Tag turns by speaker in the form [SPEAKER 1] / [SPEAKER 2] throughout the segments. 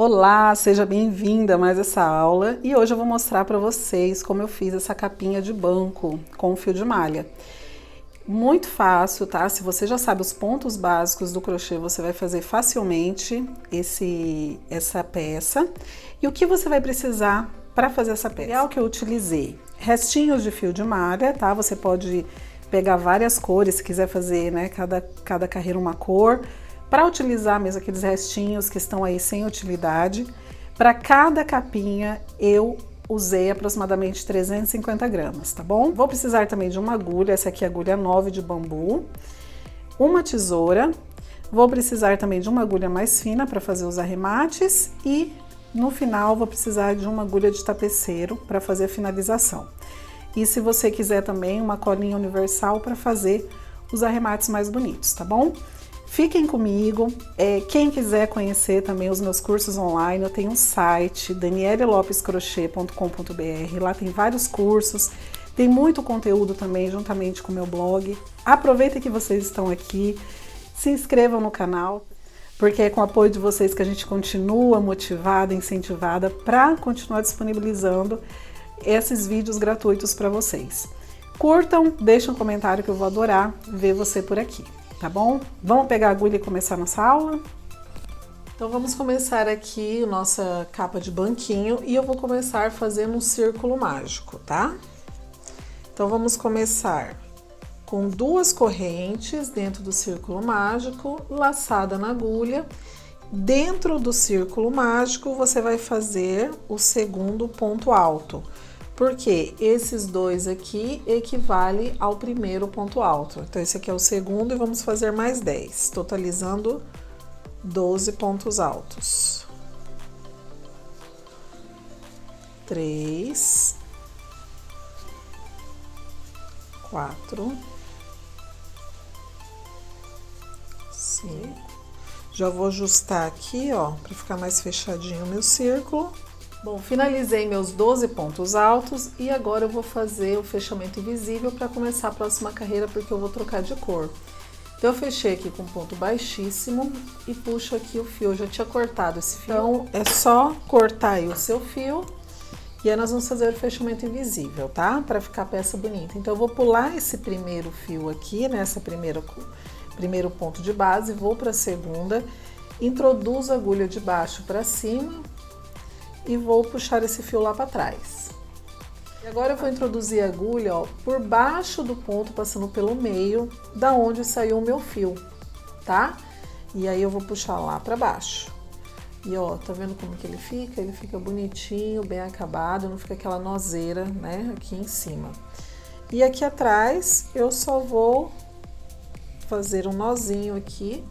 [SPEAKER 1] Olá, seja bem-vinda a mais essa aula e hoje eu vou mostrar para vocês como eu fiz essa capinha de banco com fio de malha. Muito fácil, tá? Se você já sabe os pontos básicos do crochê, você vai fazer facilmente essa peça. E o que você vai precisar para fazer essa peça? O material que eu utilizei, restinhos de fio de malha, tá? Você pode pegar várias cores, se quiser fazer, né, cada carreira uma cor. Para utilizar mesmo aqueles restinhos que estão aí sem utilidade, para cada capinha eu usei aproximadamente 350 gramas, tá bom? Vou precisar também de uma agulha, essa aqui é a agulha 9 de bambu, uma tesoura, vou precisar também de uma agulha mais fina para fazer os arremates e no final vou precisar de uma agulha de tapeceiro para fazer a finalização. E se você quiser também uma colinha universal para fazer os arremates mais bonitos, tá bom? Fiquem comigo, quem quiser conhecer também os meus cursos online, eu tenho um site, danielelopescrochê.com.br, lá tem vários cursos, tem muito conteúdo também juntamente com o meu blog. Aproveita que vocês estão aqui, se inscrevam no canal, porque é com o apoio de vocês que a gente continua motivada, incentivada para continuar disponibilizando esses vídeos gratuitos para vocês. Curtam, deixem um comentário que eu vou adorar ver você por aqui. Tá bom? Vamos pegar a agulha e começar nossa aula? Então vamos começar aqui a nossa capa de banquinho e eu vou começar fazendo um círculo mágico, tá? Então vamos começar com 2 correntes dentro do círculo mágico, laçada na agulha. Dentro do círculo mágico você vai fazer o segundo ponto alto. Porque esses dois aqui equivalem ao primeiro ponto alto. Então, esse aqui é o segundo e vamos fazer mais 10, totalizando 12 pontos altos. 3, 4, 5. Já vou ajustar aqui, ó, para ficar mais fechadinho o meu círculo. Bom, finalizei meus 12 pontos altos e agora eu vou fazer o fechamento invisível para começar a próxima carreira, porque eu vou trocar de cor. Então, eu fechei aqui com ponto baixíssimo e puxo aqui o fio. Eu já tinha cortado esse fio. Então, é só cortar aí o seu fio e aí nós vamos fazer o fechamento invisível, tá? Para ficar a peça bonita. Então, eu vou pular esse primeiro fio aqui, né? Primeiro ponto de base, vou para a segunda, introduzo a agulha de baixo para cima e vou puxar esse fio lá para trás. E agora eu vou introduzir a agulha, ó, por baixo do ponto, passando pelo meio, da onde saiu o meu fio, tá? E aí eu vou puxar lá para baixo. E ó, tá vendo como que ele fica? Ele fica bonitinho, bem acabado, não fica aquela nozeira, né, aqui em cima. E aqui atrás eu só vou fazer um nozinho aqui.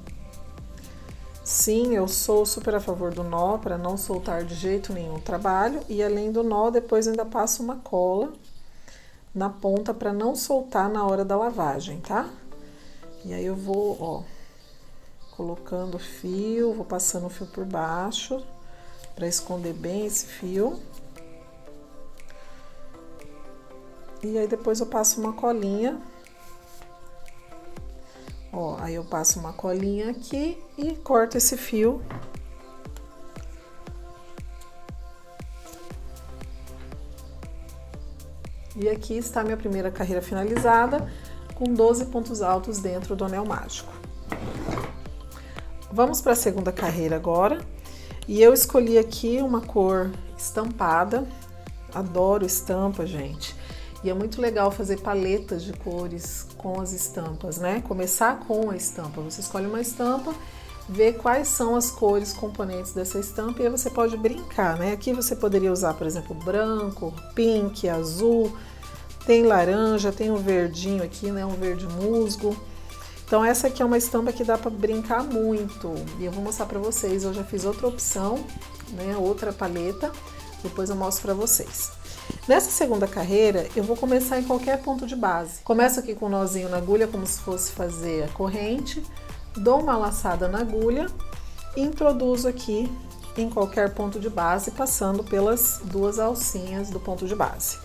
[SPEAKER 1] Sim, eu sou super a favor do nó, para não soltar de jeito nenhum o trabalho. E além do nó, depois ainda passo uma cola na ponta para não soltar na hora da lavagem, tá? E aí eu vou, ó, colocando o fio, vou passando o fio por baixo para esconder bem esse fio. E aí depois eu passo uma colinha. Ó, aí eu passo uma colinha aqui e corto esse fio. E aqui está a minha primeira carreira finalizada, com 12 pontos altos dentro do anel mágico. Vamos para a segunda carreira agora. E eu escolhi aqui uma cor estampada. Adoro estampa, gente. E é muito legal fazer paletas de cores com as estampas, né? Começar com a estampa. Você escolhe uma estampa, vê quais são as cores componentes dessa estampa e aí você pode brincar, né? Aqui você poderia usar, por exemplo, branco, pink, azul, tem laranja, tem um verdinho aqui, né? Um verde musgo. Então, essa aqui é uma estampa que dá para brincar muito. E eu vou mostrar para vocês. Eu já fiz outra opção, né? Outra paleta. Depois eu mostro para vocês. Nessa segunda carreira, eu vou começar em qualquer ponto de base. Começo aqui com um nozinho na agulha, como se fosse fazer a corrente. Dou uma laçada na agulha e introduzo aqui em qualquer ponto de base, passando pelas 2 alcinhas do ponto de base.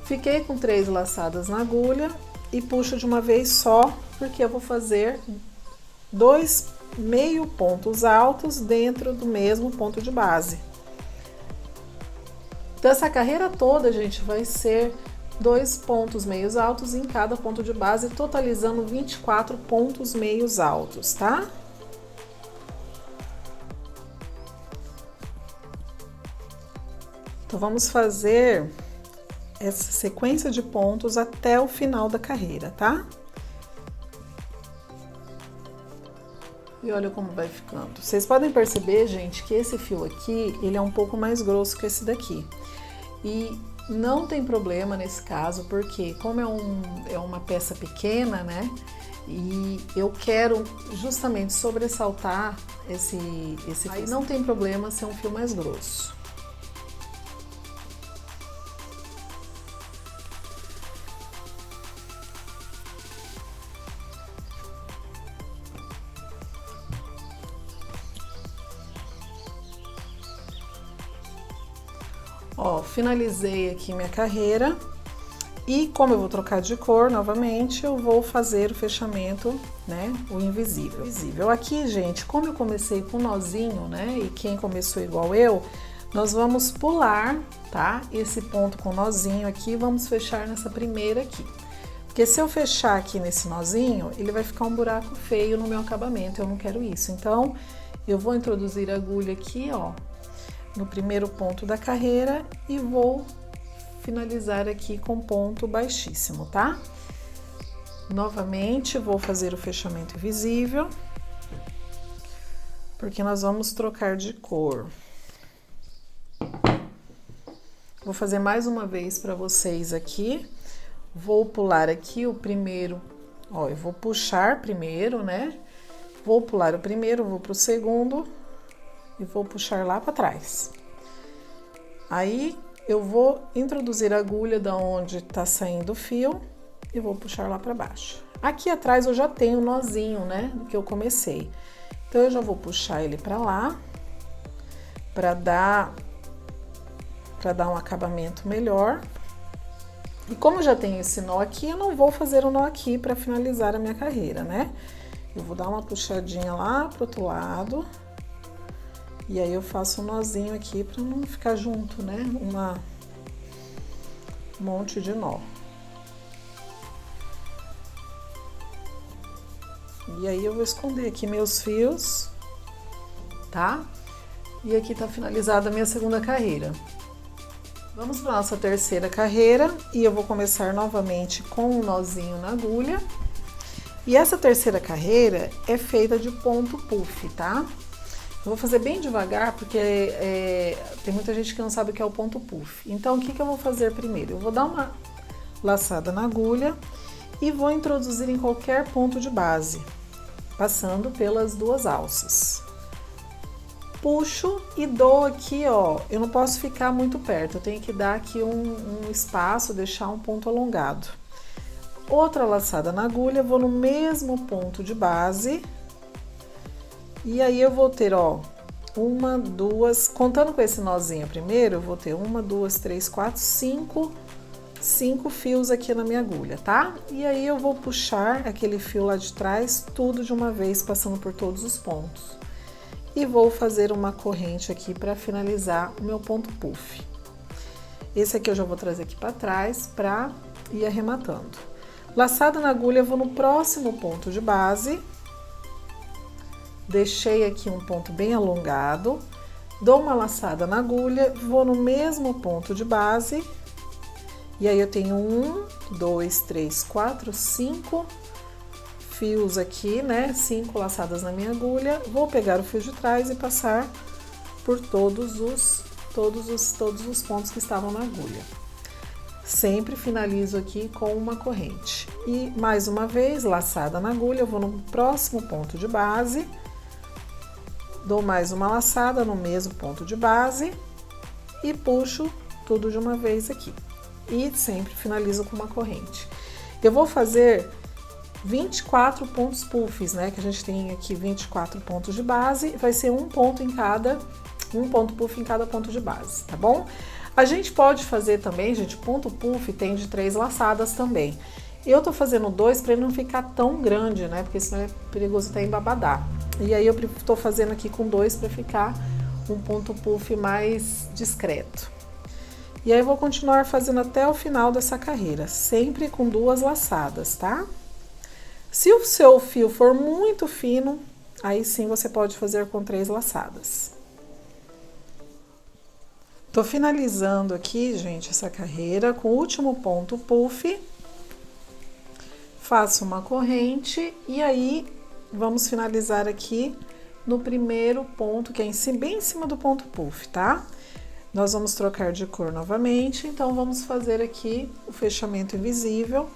[SPEAKER 1] Fiquei com 3 laçadas na agulha e puxo de uma vez só, porque eu vou fazer 2 meio pontos altos dentro do mesmo ponto de base. Então, essa carreira toda, gente, vai ser 2 pontos meios altos em cada ponto de base, totalizando 24 pontos meios altos, tá? Então, vamos fazer essa sequência de pontos até o final da carreira, tá? E olha como vai ficando. Vocês podem perceber, gente, que esse fio aqui, ele é um pouco mais grosso que esse daqui. E não tem problema nesse caso, porque como é uma peça pequena, né? E eu quero justamente sobressaltar esse fio. Aí não tem problema ser um fio mais grosso. Ó, finalizei aqui minha carreira e como eu vou trocar de cor novamente, eu vou fazer o fechamento, né, o invisível. Aqui, gente, como eu comecei com nozinho, né, e quem começou igual eu, nós vamos pular, tá, esse ponto com nozinho aqui, vamos fechar nessa primeira aqui. Porque se eu fechar aqui nesse nozinho, ele vai ficar um buraco feio no meu acabamento, eu não quero isso. Então, eu vou introduzir a agulha aqui, ó, no primeiro ponto da carreira e vou finalizar aqui com ponto baixíssimo, tá? Novamente vou fazer o fechamento invisível, porque nós vamos trocar de cor. Vou fazer mais uma vez para vocês aqui. Vou pular aqui o primeiro, ó, eu vou puxar primeiro, né? Vou pular o primeiro, vou pro segundo e vou puxar lá para trás. Aí eu vou introduzir a agulha da onde tá saindo o fio e vou puxar lá para baixo. Aqui atrás eu já tenho o nozinho, né, do que eu comecei. Então eu já vou puxar ele para lá para dar um acabamento melhor. E como eu já tenho esse nó aqui, eu não vou fazer o nó aqui para finalizar a minha carreira, né? Eu vou dar uma puxadinha lá pro outro lado. E aí eu faço um nozinho aqui para não ficar junto, né? Um monte de nó. E aí eu vou esconder aqui meus fios, tá? E aqui tá finalizada a minha segunda carreira. Vamos para nossa terceira carreira e eu vou começar novamente com um nozinho na agulha. E essa terceira carreira é feita de ponto puff, tá? Eu vou fazer bem devagar, porque tem muita gente que não sabe o que é o ponto puff. Então, o que eu vou fazer primeiro? Eu vou dar uma laçada na agulha e vou introduzir em qualquer ponto de base, passando pelas duas alças. Puxo e dou aqui, ó, eu não posso ficar muito perto, eu tenho que dar aqui um espaço, deixar um ponto alongado. Outra laçada na agulha, vou no mesmo ponto de base. E aí eu vou ter, ó, uma, duas, contando com esse nozinho primeiro, eu vou ter uma, duas, três, quatro, cinco fios aqui na minha agulha, tá? E aí eu vou puxar aquele fio lá de trás, tudo de uma vez, passando por todos os pontos. E vou fazer uma corrente aqui para finalizar o meu ponto puff. Esse aqui eu já vou trazer aqui para trás para ir arrematando. Laçada na agulha, eu vou no próximo ponto de base. Deixei aqui um ponto bem alongado, dou uma laçada na agulha, vou no mesmo ponto de base, e aí eu tenho 1, 2, 3, 4, 5 fios aqui, né? 5 laçadas na minha agulha, vou pegar o fio de trás e passar por todos os pontos que estavam na agulha. Sempre finalizo aqui com uma corrente. E mais uma vez, laçada na agulha, eu vou no próximo ponto de base. Dou mais uma laçada no mesmo ponto de base e puxo tudo de uma vez aqui. E sempre finalizo com uma corrente. Eu vou fazer 24 pontos puffs, né? Que a gente tem aqui 24 pontos de base, vai ser um ponto puff em cada ponto de base, tá bom? A gente pode fazer também, gente, ponto puff tem de 3 laçadas também. Eu tô fazendo 2 para ele não ficar tão grande, né? Porque senão é perigoso até embabadar. E aí eu tô fazendo aqui com 2 para ficar um ponto puff mais discreto. E aí eu vou continuar fazendo até o final dessa carreira, sempre com 2 laçadas, tá? Se o seu fio for muito fino, aí sim você pode fazer com 3 laçadas. Tô finalizando aqui, gente, essa carreira com o último ponto puff. Faço uma corrente e aí vamos finalizar aqui no primeiro ponto, que é bem em cima do ponto puff, tá? Nós vamos trocar de cor novamente, então vamos fazer aqui o fechamento invisível.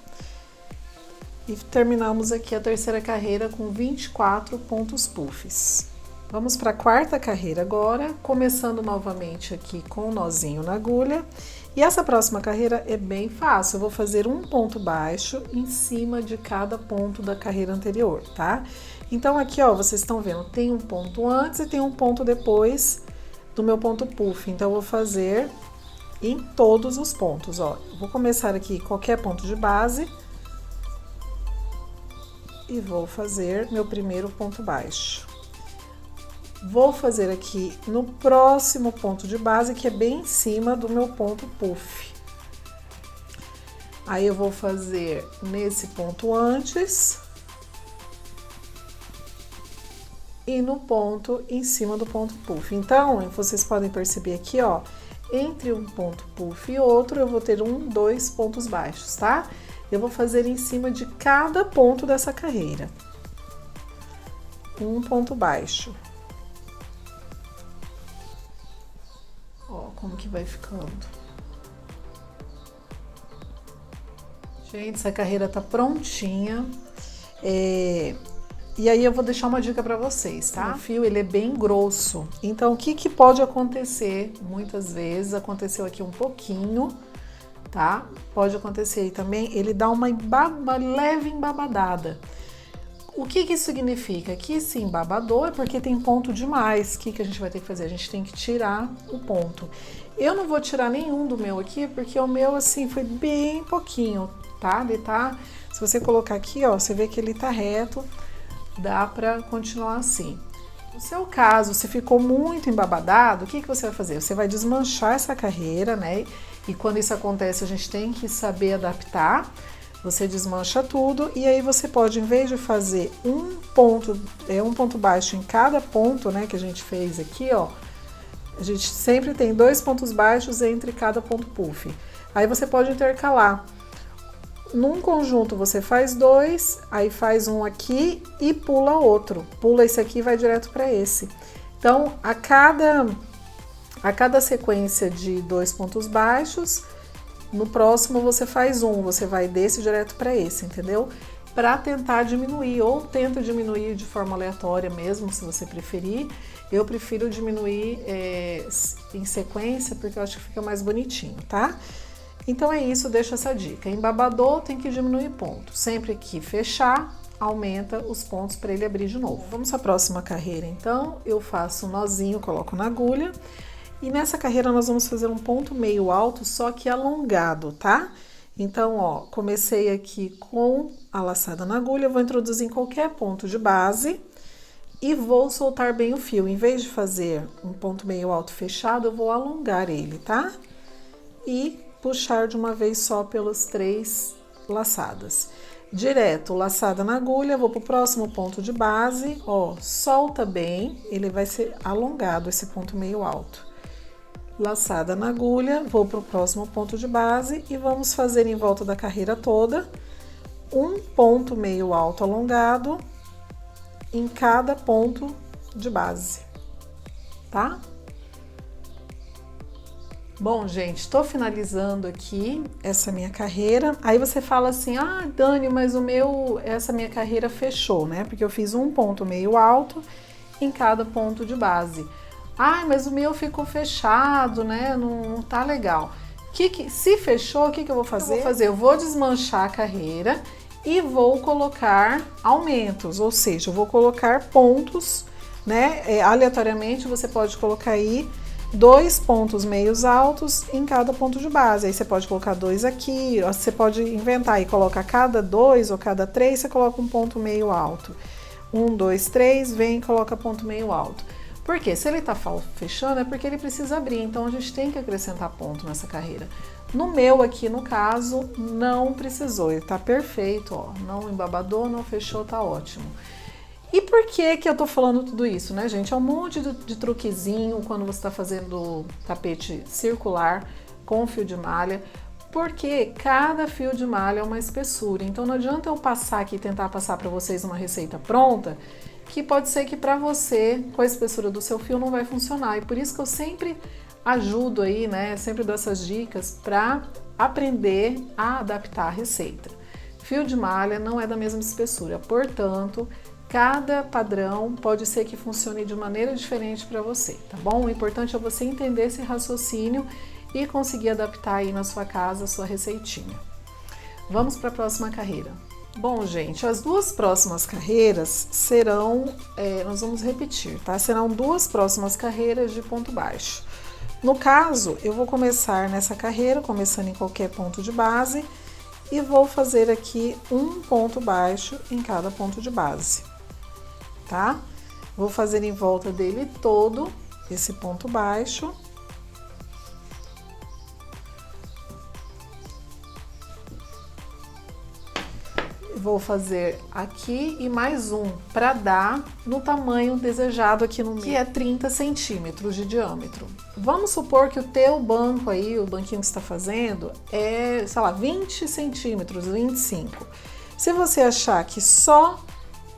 [SPEAKER 1] E terminamos aqui a terceira carreira com 24 pontos puffs. Vamos para a quarta carreira agora, começando novamente aqui com o nozinho na agulha. E essa próxima carreira é bem fácil, eu vou fazer um ponto baixo em cima de cada ponto da carreira anterior, tá? Então aqui, ó, vocês estão vendo, tem um ponto antes e tem um ponto depois do meu ponto puff. Então eu vou fazer em todos os pontos, ó. Eu vou começar aqui qualquer ponto de base e vou fazer meu primeiro ponto baixo. Vou fazer aqui no próximo ponto de base, que é bem em cima do meu ponto puff. Aí eu vou fazer nesse ponto antes e no ponto em cima do ponto puff. Então, vocês podem perceber aqui, ó, entre um ponto puff e outro, eu vou ter 2 pontos baixos, tá? Eu vou fazer em cima de cada ponto dessa carreira. Um ponto baixo. Ó, como que vai ficando. Gente, essa carreira tá prontinha. E aí eu vou deixar uma dica para vocês, tá? O fio, ele é bem grosso. Então, o que pode acontecer? Muitas vezes, aconteceu aqui um pouquinho, tá? Pode acontecer aí também, ele dá uma leve embabadada. O que isso significa? Que se embabadou é porque tem ponto demais. O que a gente vai ter que fazer? A gente tem que tirar o ponto. Eu não vou tirar nenhum do meu aqui, porque o meu, assim, foi bem pouquinho, tá? Ele tá... Se você colocar aqui, ó, você vê que ele tá reto, dá pra continuar assim. No seu caso, se ficou muito embabadado, o que você vai fazer? Você vai desmanchar essa carreira, né? E quando isso acontece, a gente tem que saber adaptar. Você desmancha tudo e aí você pode, em vez de fazer um ponto baixo em cada ponto, né, que a gente fez aqui, ó, a gente sempre tem 2 pontos baixos entre cada ponto puff. Aí você pode intercalar. Num conjunto você faz 2, aí faz um aqui e pula outro. Pula esse aqui e vai direto para esse. Então, a cada sequência de 2 pontos baixos, no próximo você faz você vai desse direto para esse, entendeu? Para tentar diminuir, ou tenta diminuir de forma aleatória mesmo, se você preferir. Eu prefiro diminuir em sequência, porque eu acho que fica mais bonitinho, tá? Então é isso, deixo essa dica. Embabador, tem que diminuir ponto. Sempre que fechar, aumenta os pontos para ele abrir de novo. Vamos à próxima carreira, então. Eu faço um nozinho, coloco na agulha. E nessa carreira nós vamos fazer um ponto meio alto, só que alongado, tá? Então, ó, comecei aqui com a laçada na agulha, vou introduzir em qualquer ponto de base e vou soltar bem o fio. Em vez de fazer um ponto meio alto fechado, eu vou alongar ele, tá? E puxar de uma vez só pelas 3 laçadas. Direto, laçada na agulha, vou pro próximo ponto de base, ó, solta bem, ele vai ser alongado, esse ponto meio alto. Laçada na agulha, vou pro próximo ponto de base e vamos fazer em volta da carreira toda um ponto meio alto alongado em cada ponto de base, tá? Bom, gente, tô finalizando aqui essa minha carreira. Aí você fala assim, ah, Dani, mas essa minha carreira fechou, né? Porque eu fiz um ponto meio alto em cada ponto de base. Ah, mas o meu ficou fechado, né? Não tá legal. Se fechou, o que eu vou fazer? Eu vou desmanchar a carreira e vou colocar aumentos, ou seja, eu vou colocar pontos, né? Aleatoriamente, você pode colocar aí 2 pontos meios altos em cada ponto de base. Aí você pode colocar 2 aqui, você pode inventar e colocar cada 2 ou cada 3, você coloca um ponto meio alto. 1, 2, 3, vem e coloca ponto meio alto. Por quê? Se ele tá fechando é porque ele precisa abrir, então a gente tem que acrescentar ponto nessa carreira. No meu aqui, no caso, não precisou, ele tá perfeito, ó, não embabadou, não fechou, tá ótimo. E por que que eu tô falando tudo isso, né, gente? É um monte de truquezinho quando você tá fazendo tapete circular com fio de malha, porque cada fio de malha é uma espessura, então não adianta eu passar aqui e tentar passar para vocês uma receita pronta, que pode ser que para você, com a espessura do seu fio, não vai funcionar, e por isso que eu sempre ajudo aí, né, sempre dou essas dicas para aprender a adaptar a receita. Fio de malha não é da mesma espessura, portanto, cada padrão pode ser que funcione de maneira diferente para você, tá bom? O importante é você entender esse raciocínio e conseguir adaptar aí na sua casa a sua receitinha. Vamos para a próxima carreira. Bom, gente, as duas próximas carreiras serão, nós vamos repetir, tá? Serão duas próximas carreiras de ponto baixo. No caso, eu vou começar nessa carreira, começando em qualquer ponto de base, e vou fazer aqui um ponto baixo em cada ponto de base, tá? Vou fazer em volta dele todo esse ponto baixo. Vou fazer aqui e mais um para dar no tamanho desejado aqui no meio, que é 30 centímetros de diâmetro. Vamos supor que o teu banco aí, o banquinho que você está fazendo, é, sei lá, 20 centímetros, 25. Se você achar que só,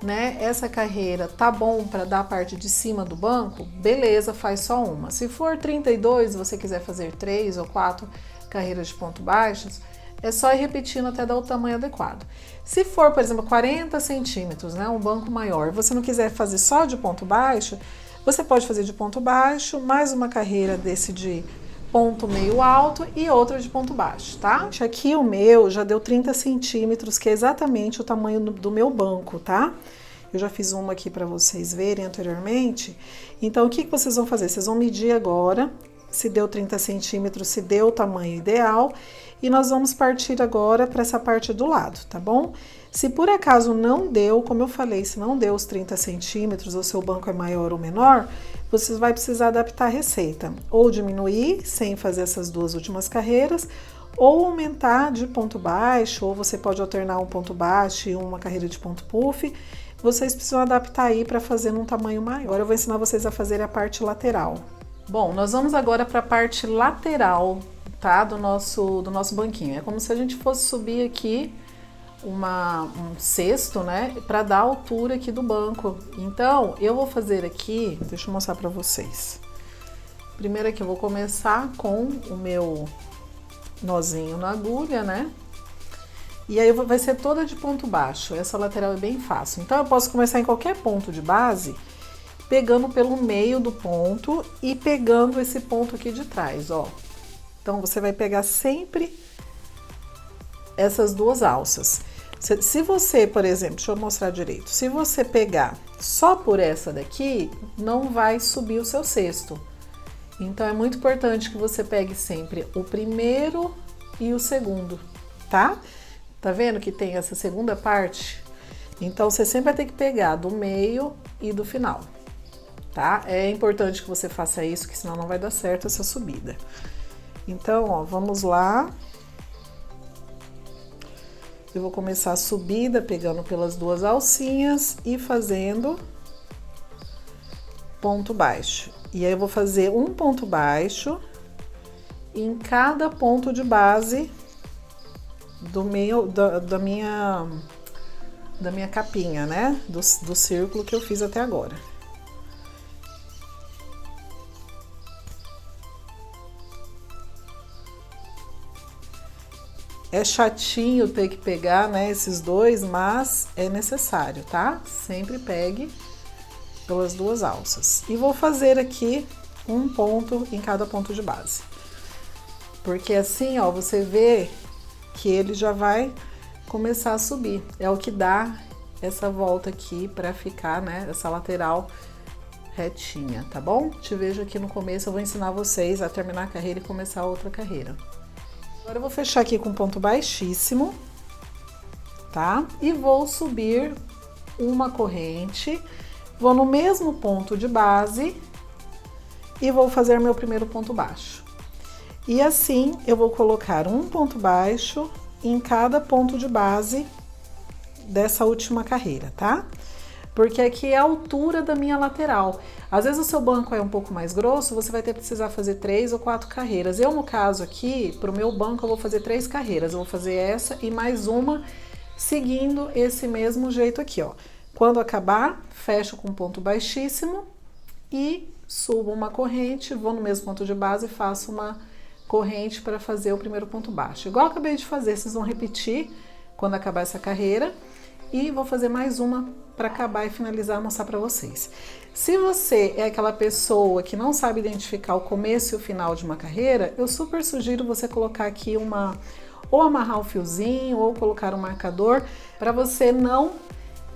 [SPEAKER 1] né, essa carreira tá bom para dar a parte de cima do banco, beleza, faz só uma. Se for 32, você quiser fazer 3 ou 4 carreiras de ponto baixos, é só ir repetindo até dar o tamanho adequado. Se for, por exemplo, 40 centímetros, né, um banco maior, você não quiser fazer só de ponto baixo, você pode fazer de ponto baixo, mais uma carreira desse de ponto meio alto e outra de ponto baixo, tá? Aqui o meu já deu 30 centímetros, que é exatamente o tamanho do meu banco, tá? Eu já fiz uma aqui para vocês verem anteriormente. Então, o que vocês vão fazer? Vocês vão medir agora se deu 30 centímetros, se deu o tamanho ideal, e nós vamos partir agora para essa parte do lado, tá bom? Se por acaso não deu, como eu falei, se não deu os 30 centímetros, ou seu banco é maior ou menor, você vai precisar adaptar a receita, ou diminuir, sem fazer essas duas últimas carreiras, ou aumentar de ponto baixo, ou você pode alternar um ponto baixo e uma carreira de ponto puff. Vocês precisam adaptar aí para fazer num tamanho maior. Agora eu vou ensinar vocês a fazer a parte lateral. Bom, nós vamos agora para a parte lateral, tá, do nosso banquinho. É como se a gente fosse subir aqui um cesto, né, para dar a altura aqui do banco. Então, eu vou fazer aqui, deixa eu mostrar para vocês. Primeiro aqui eu vou começar com o meu nozinho na agulha, né? E aí vai ser toda de ponto baixo. Essa lateral é bem fácil. Então, eu posso começar em qualquer ponto de base, pegando pelo meio do ponto e pegando esse ponto aqui de trás, ó. Então, você vai pegar sempre essas duas alças. Se você, por exemplo, deixa eu mostrar direito, se você pegar só por essa daqui, não vai subir o seu cesto. Então, é muito importante que você pegue sempre o primeiro e o segundo, tá? Tá vendo que tem essa segunda parte? Então, você sempre vai ter que pegar do meio e do final. Tá? É importante que você faça isso, que senão não vai dar certo essa subida. Então, ó, vamos lá. Eu vou começar a subida pegando pelas duas alcinhas e fazendo ponto baixo. E aí eu vou fazer um ponto baixo em cada ponto de base do meio da minha capinha, né? Do círculo que eu fiz até agora. É chatinho ter que pegar, né, esses dois, mas é necessário, tá? Sempre pegue pelas duas alças. E vou fazer aqui um ponto em cada ponto de base. Porque assim, ó, você vê que ele já vai começar a subir. É o que dá essa volta aqui pra ficar, né, essa lateral retinha, tá bom? Te vejo aqui no começo, eu vou ensinar vocês a terminar a carreira e começar outra carreira. Agora eu vou fechar aqui com ponto baixíssimo, tá? E vou subir uma corrente, vou no mesmo ponto de base e vou fazer meu primeiro ponto baixo. E assim eu vou colocar um ponto baixo em cada ponto de base dessa última carreira, tá? Porque aqui é a altura da minha lateral. Às vezes o seu banco é um pouco mais grosso, você vai precisar fazer 3 ou 4 carreiras. Eu, no caso aqui, pro meu banco, eu vou fazer 3 carreiras. Eu vou fazer essa e mais uma, seguindo esse mesmo jeito aqui, ó. Quando acabar, fecho com ponto baixíssimo e subo uma corrente, vou no mesmo ponto de base e faço uma corrente para fazer o primeiro ponto baixo. Igual eu acabei de fazer, vocês vão repetir quando acabar essa carreira. E vou fazer mais uma para acabar e finalizar, mostrar para vocês. Se você é aquela pessoa que não sabe identificar o começo e o final de uma carreira, eu super sugiro você colocar aqui ou amarrar o fiozinho ou colocar um marcador para você não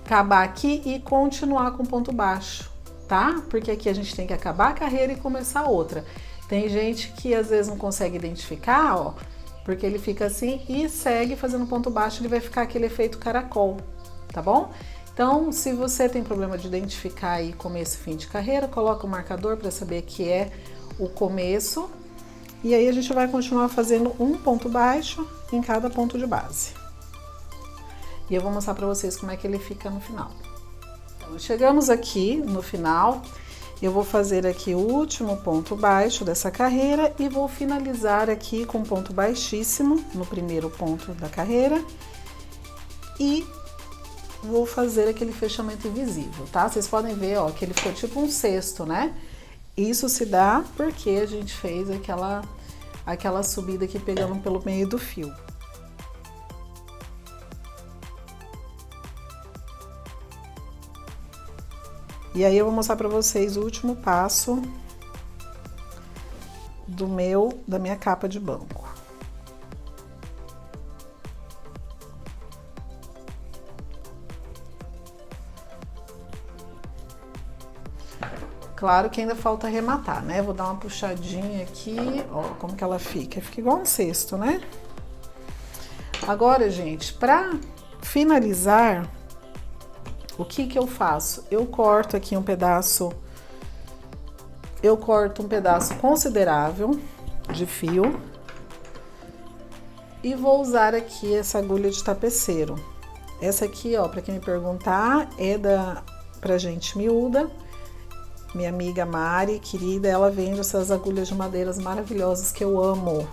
[SPEAKER 1] acabar aqui e continuar com ponto baixo, tá? Porque aqui a gente tem que acabar a carreira e começar outra. Tem gente que às vezes não consegue identificar, ó, porque ele fica assim e segue fazendo ponto baixo, ele vai ficar aquele efeito caracol. Tá bom? Então, se você tem problema de identificar aí começo e fim de carreira, coloca o marcador para saber que é o começo. E aí a gente vai continuar fazendo um ponto baixo em cada ponto de base. E eu vou mostrar para vocês como é que ele fica no final. Então, chegamos aqui no final, eu vou fazer aqui o último ponto baixo dessa carreira e vou finalizar aqui com ponto baixíssimo no primeiro ponto da carreira. E vou fazer aquele fechamento invisível, tá? Vocês podem ver, ó, que ele ficou tipo um cesto, né? Isso se dá porque a gente fez aquela subida aqui pegando pelo meio do fio. E aí eu vou mostrar pra vocês o último passo da minha capa de banco. Claro que ainda falta arrematar, né? Vou dar uma puxadinha aqui, ó, como que ela fica. Fica igual um cesto, né? Agora, gente, pra finalizar, o que que eu faço? Eu corto aqui um pedaço, considerável de fio e vou usar aqui essa agulha de tapeceiro. Essa aqui, ó, pra quem me perguntar, é pra gente miúda. Minha amiga Mari, querida, ela vende essas agulhas de madeiras maravilhosas que eu amo.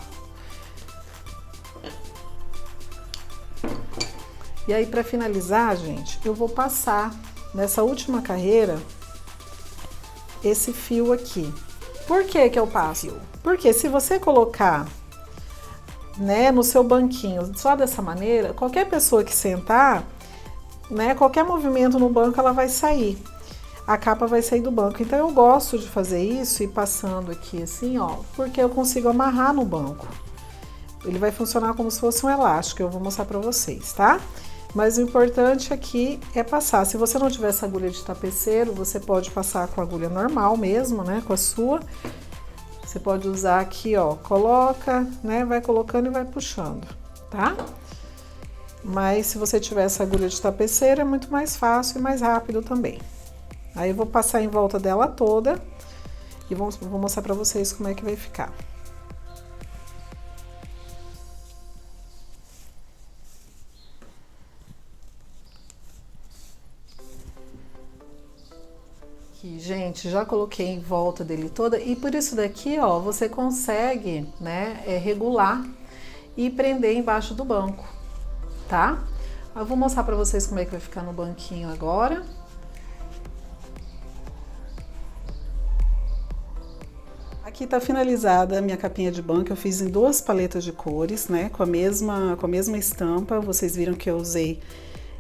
[SPEAKER 1] E aí, para finalizar, gente, eu vou passar nessa última carreira esse fio aqui. Por que que eu passo? Porque se você colocar, né, no seu banquinho só dessa maneira, qualquer pessoa que sentar, né, qualquer movimento no banco, ela vai sair. A capa vai sair do banco. Então eu gosto de fazer isso e passando aqui assim, ó, porque eu consigo amarrar no banco. Ele vai funcionar como se fosse um elástico, eu vou mostrar pra vocês, tá? Mas o importante aqui é passar. Se você não tiver essa agulha de tapeceiro, você pode passar com a agulha normal mesmo, né, com a sua. Você pode usar aqui, ó, coloca, né, vai colocando e vai puxando, tá? Mas se você tiver essa agulha de tapeceiro, é muito mais fácil e mais rápido também. Aí eu vou passar em volta dela toda e vou mostrar pra vocês como é que vai ficar. Aqui, gente, já coloquei em volta dele toda e por isso daqui, ó, você consegue, né, regular e prender embaixo do banco, tá? Eu vou mostrar pra vocês como é que vai ficar no banquinho agora. Aqui tá finalizada a minha capinha de banco, eu fiz em 2 paletas de cores, né, com a mesma estampa. Vocês viram que eu usei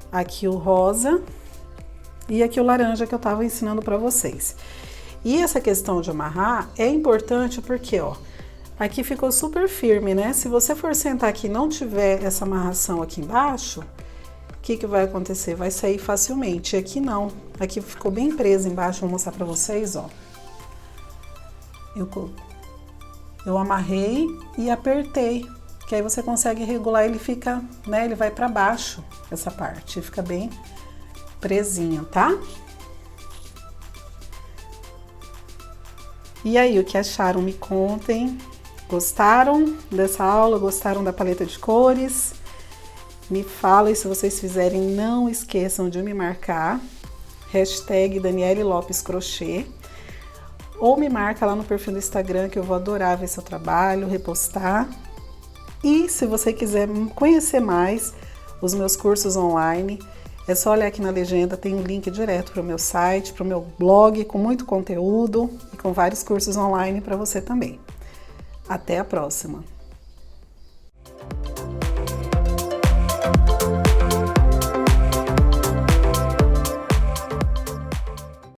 [SPEAKER 1] aqui o rosa e aqui o laranja que eu tava ensinando pra vocês. E essa questão de amarrar é importante porque, ó, aqui ficou super firme, né? Se você for sentar aqui e não tiver essa amarração aqui embaixo, o que que vai acontecer? Vai sair facilmente. E aqui não, aqui ficou bem presa embaixo, vou mostrar pra vocês, ó. Eu amarrei e apertei, que aí você consegue regular, ele fica, né, ele vai pra baixo, essa parte, fica bem
[SPEAKER 2] presinho, tá? E aí, o que acharam? Me contem. Gostaram dessa aula? Gostaram da paleta de cores? Me falem, se vocês fizerem, não esqueçam de me marcar. Hashtag Daniele Lopes Crochê. Ou me marca lá no perfil do Instagram, que eu vou adorar ver seu trabalho, repostar. E se você quiser conhecer mais os meus cursos online, é só olhar aqui na legenda, tem um link direto para o meu site, para o meu blog, com muito conteúdo e com vários cursos online para você também. Até a próxima!